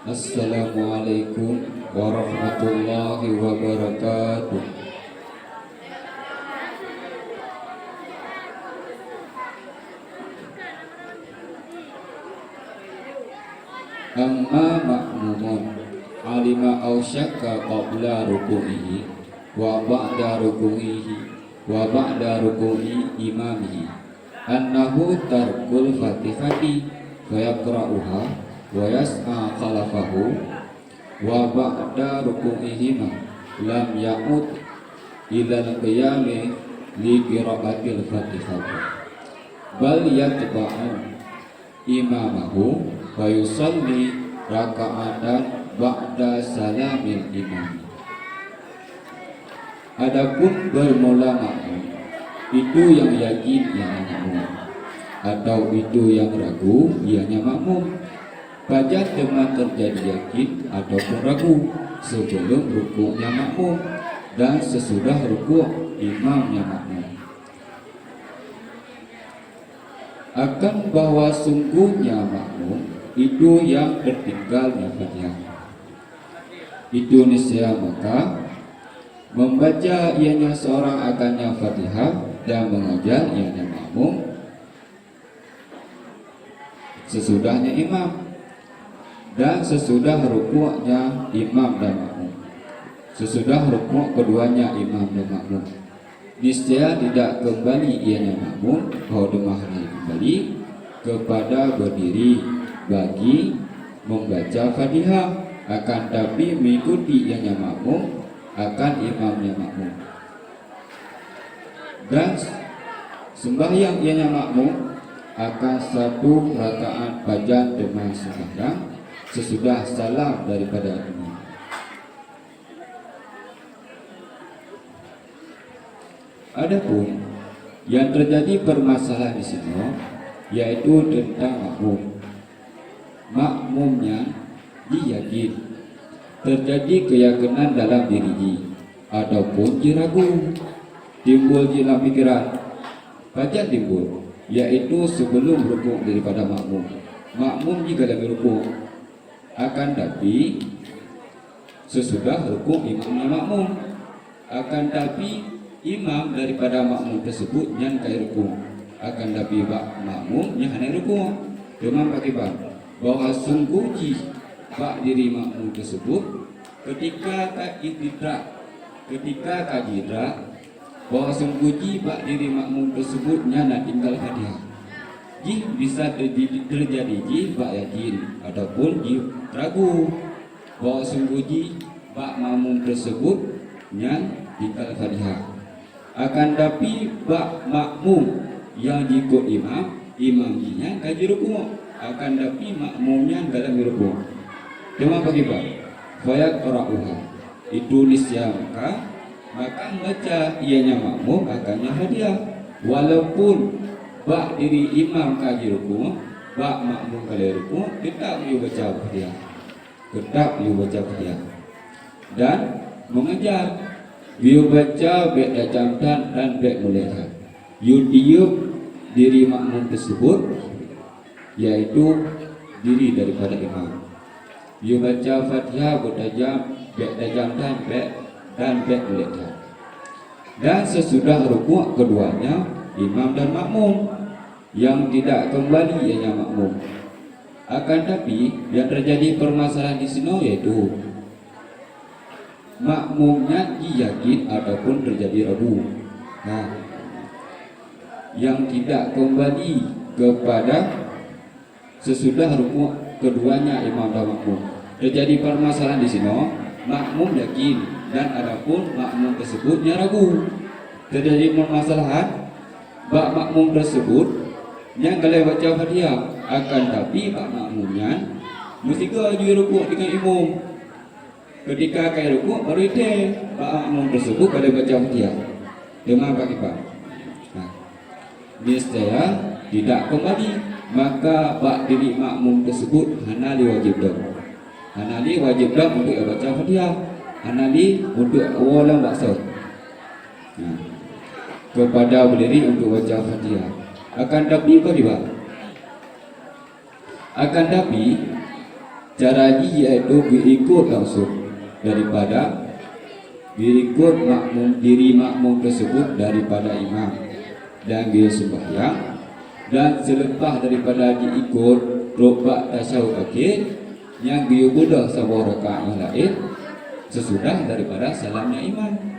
Assalamualaikum warahmatullahi wabarakatuh. Amma ma'mumun alima aw syakka qabla ruku'ihi wa ba'da ruku'ihi wa ba'da ruku'i imamihi annahu tarkul fatihati fa yaqra'uha wa yas'a khalafahu wa ba'da ruku'ihima lam ya'ud ila al-qiyami li qira'atil fatihati bal yatba'u imamahu wa yusalli raka'atan ba'da salamil imam. Adapun bermula makmum itu yang yakin yang makmum, atau itu yang ragu ianya makmum. Pada teman terjadi yakin ataupun ragu sebelum rukuknya makmum dan sesudah rukuk imamnya makmum. Akan bahwa sungguhnya makmum itu yang tertinggal Fatihah. Itu niscaya maka membaca ianya seorang akannya Fatihah dan mengajar ianya makmum sesudahnya imam dan sesudah rukuknya imam dan makmum. Sesudah rukuk keduanya imam dan makmum, niscaya tidak kembali ianya makmum hodemahnya kembali kepada berdiri bagi membaca Fatihah, akan tapi mengikuti ianya makmum akan imamnya makmum. Dan sembahyang ianya makmum akan satu rakaat baca dengan sembahyang sesudah salam daripada imam. Adapun yang terjadi permasalahan di sini yaitu tentang makmum. Makmumnya diyakin, terjadi keyakinan dalam diri ataupun ragu, timbul dalam pikiran, baca timbul, yaitu sebelum rukuk daripada makmum. Makmum jika dalam rukuk, akan tapi sesudah rukuk imamnya makmum, akan tapi imam daripada makmum tersebut yang kai rukuk, akan tapi makmum yang hanya rukuk. Dengan pakai bahwa sungguh bak diri makmum tersebut ketika kadidrak bahwa sungguh bak diri makmum tersebut nyana tinggal hadiah. Bisa terjadi bak yakin ataupun ragu bahwa sungguh bak makmum tersebut nyan tinggal hadiah. Akan tapi bak makmum yang diikut imamnya kaji rukuk, akan tapi makmumnya dalam rukuk. Cuma bagi pak, fayat qara'uha itu niscaya maka membaca ianya makmum akannya hadiah, walaupun bak diri imam kaji rukuk, bak makmum kali rukuk, tetap you baca hadiah, dan mengejar you baca bek dacamkan dan bek melihat you tiup diri makmum tersebut, yaitu diri daripada imam. You baca Fatihah bertajam, bek tajamkan dan bek melihat. Dan sesudah rukuk keduanya imam dan makmum yang tidak kembali ianya makmum. Akan tapi yang terjadi permasalahan di sini yaitu makmumnya yakin ataupun terjadi ragu. Nah, yang tidak kembali kepada sesudah rukuk keduanya imam dan makmum. Terjadi permasalahan di sini, makmum yakin dan adapun makmum tersebutnya ragu. Terjadi permasalahan bak makmum tersebut yang kalau baca Fatihah, akan tapi bak makmumnya mesti ke rukuk dengan imam. Ketika kai rukuk baru itu bak makmum tersebut kalau baca Fatihah. Dengan bagi pak. Nah, niscaya tidak kembali, maka bak diri makmum tersebut hanali wajib dah. Hanali wajib dah untuk baca Fatihah. Hanali untuk awalan bakso. Nah, kepada berdiri untuk baca Fatihah. Akan tapi apa dia? Akan tapi Caranya yaitu diikut langsung daripada diikut makmum, diri makmum tersebut daripada imam dan dia sembahyang, dan selepas daripada diikut rukbah tasyahud akhir yang dia budak sama rakaat yang lain sesudah daripada salamnya imam.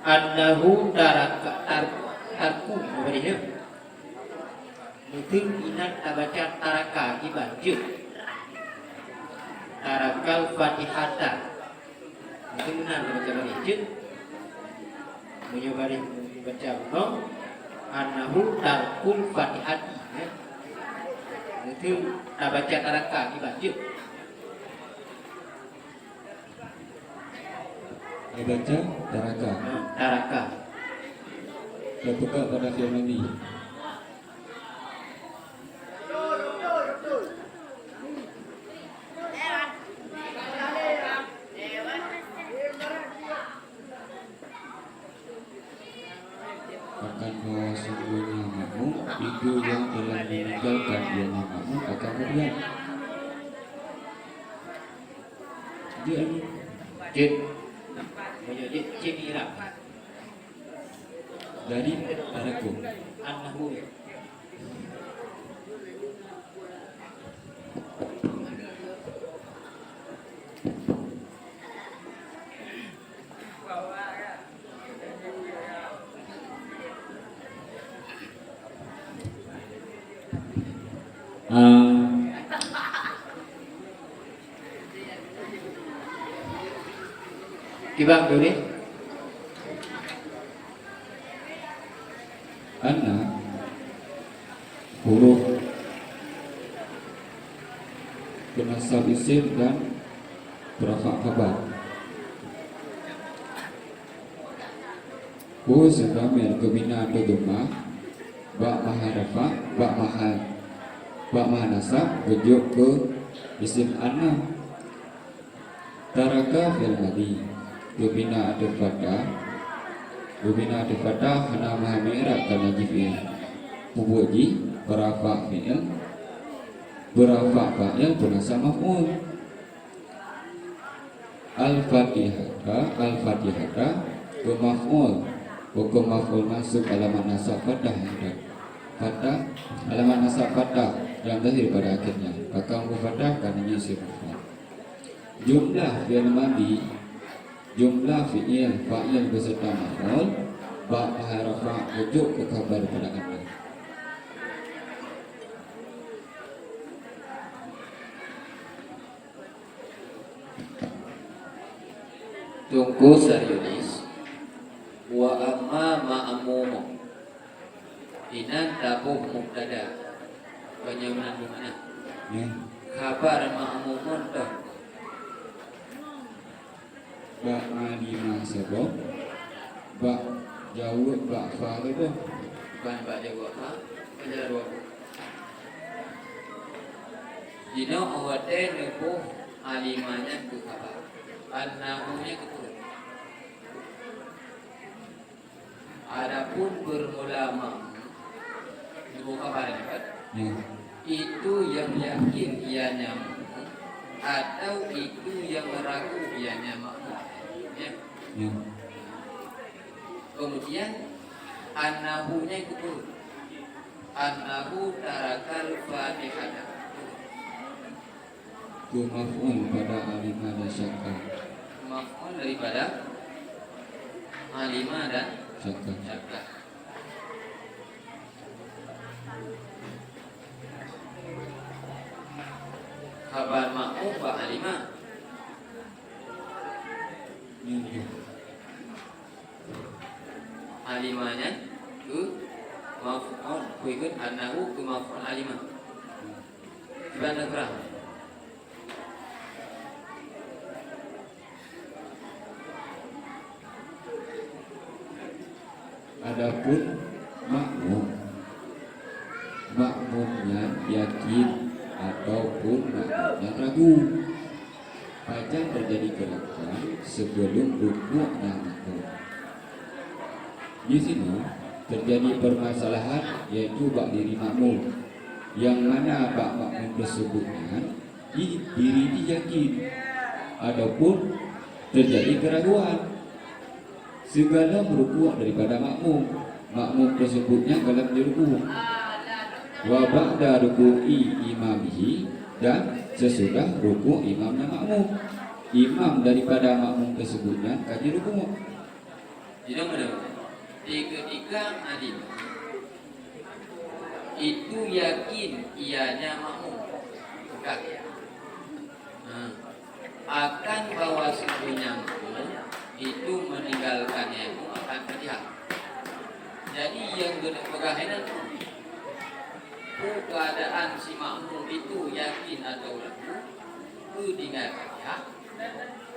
Annahu tarku berinya mungkin inat baca taraka dibaca tarakal fatihata mungkin benar baca berinya mencoba baca no annahu tarkul fatihati mungkin baca taraka dibaca Baca taraka. Taraka. Terbuka pada firman ini. Akan bahwa sungguhnya makmum itu yang telah meninggalkan dia makmum akan meriam. Dia Jin. Menjadi cemira dari taraku. annahu Kibang dulu Anna huruf penasab isim dan berafa khabar. Hu sedamir kebina doma ba maharafa ba mahanasa rujuk ke isim anna. Taraka fil madi Lubina ada fatah hana maha mi'rab kana jifi'il Pubuji berafa fi'il berafa fa'il penasa maf'ul. Al-fatihata ke maf'ul hukum maf'ul masuk alamat nasab fatah alamat nasab fatah yang terakhir pada akhirnya akan fatah karena isim maf'ul. Jumlah fi'il madi jumlah fi'il fa'il beserta maf'ul ba harafa rujuk ke khabar pada anna. Tunggu serius wa amma ma'amumu inan tabuh mubtada penyamanan mana Ya, kabar ma'amumun toh ba alima sebab ba jawab ba fa'il tu bukan pak jawab apa penjawab dino awate nebuh alimanya tu kabar annahunya betul. Adapun bermula nebuh kabar dapat ya, itu yang yakin ianya atau itu yang ragu ianya makmum ya. ya, Kemudian annahunya itu annahu tarakal fatihata ku maf'ul pada alima dan syakka maf'ul daripada alima dan syakka. syakka. Kabar ma'mum wa alima Ya, ya. alimanya ke maf'ul ikut annahu ke maf'ul alima coba nakra Adapun makmum ragu. Pajang terjadi gerakan sebelum rukuk dan makmum. Di sini terjadi permasalahan yaitu bak diri makmum, yang mana bak makmum tersebutnya diri yakin, adapun terjadi keraguan. Segala merukuk daripada makmum tersebutnya dalam dirukuk. Wa ba'da ruku'i imamihi, dan sesudah rukuk imamnya makmum. Imam daripada makmum tersebutnya kaji rukuk. Tidak benar. Ketika adim itu yakin ianya makmum, akan bahwa sesungguhnya makmum itu meninggalkannya itu akan terlihat. Jadi yang berkegahiran keadaan si makmum itu yakin atau ragu, itu tinggalkan ya,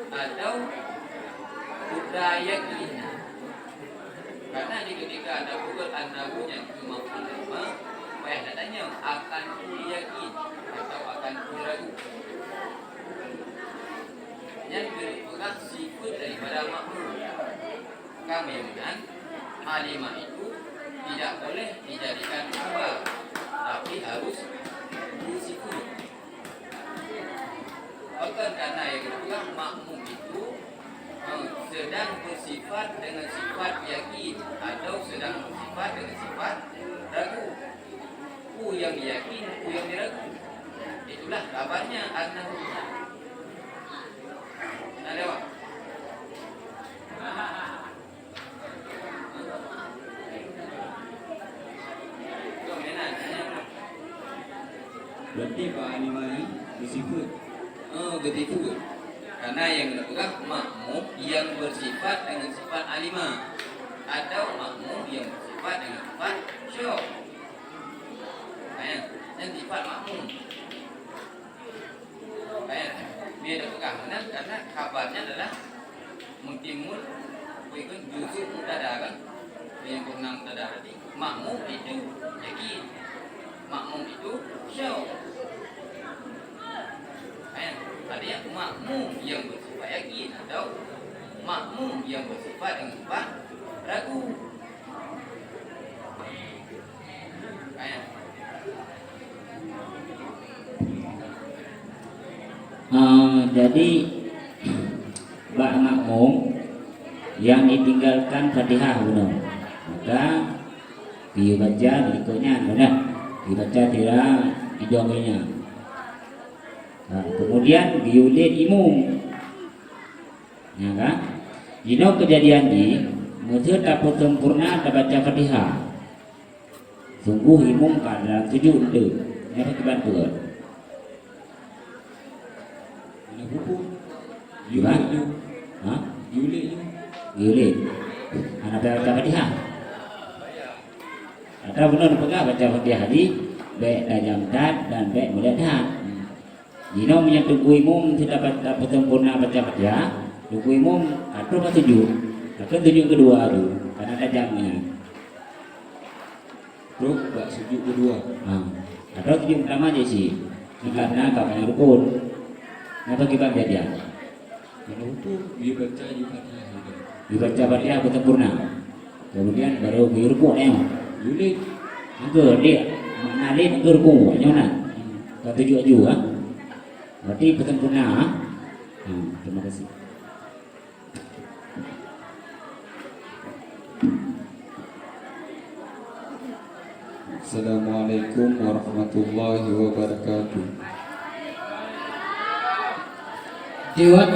atau sudah yakin. Karena ketika ada bukan anaknya cuma ulama, banyak tanya akan yakin atau akan ragu. Yang merupakan sifat daripada makmum. Kami dengan alimah itu tidak boleh dijadikan ubah, tapi harus disifat. Bahkan karena yang merupakan makmum itu sedang bersifat dengan sifat yakin atau sedang bersifat dengan sifat ragu. Ku yang yakin, ku yang ragu. Itulah kabarnya annahu. Lewat. Berarti Pak Alimani bersifat. Begitu. Karena yang dilakukan makmum yang bersifat dengan sifat alimah atau makmum yang bersifat dengan sifat syok. Dan sifat makmum. Dia dilakukan karena kabarnya adalah mungkinul ikut justru mutada kan, yang pernah mutada tadi. Makmum itu yakin, makmum itu syok. Ada yang makmum yang bersifat yakin atau makmum yang bersifat dengan sifat ragu. Jadi bak makmum yang ditinggalkan Fatihah benar, maka dibaca berikutnya benar, dibaca tidak dijonginya. Kemudian diulit imum, ya kan? Jika kejadian ini, mesti tak sempurna tak baca Fatihah. Sungguh imum kada tujuh itu, ya pakai bantuan. Mana buku? Gimana? Hah? Diulit. Anak baca Fatihah. Atau benar pegang baca Fatihah di baik tajam dan baik mudah. Jika menyentuh imum tidak dapat sempurna baca Fatihah, tunggu imum atau tujuh, akan tujuh kedua itu karena tajamnya. Bro, bak sujud kedua. Atau tujuh pertama aja sih, karena kapan rukun. Apa kita jadian? Mana buku? Dia baca di Fatihah. Dibaca Fatihah sempurna, kemudian baru rukun ya. Yulit. Angker dia, mana dia angker rukun, nyonan. Kau tujuh juga. Berarti sempurna. Terima kasih. Assalamualaikum warahmatullahi wabarakatuh. Dewan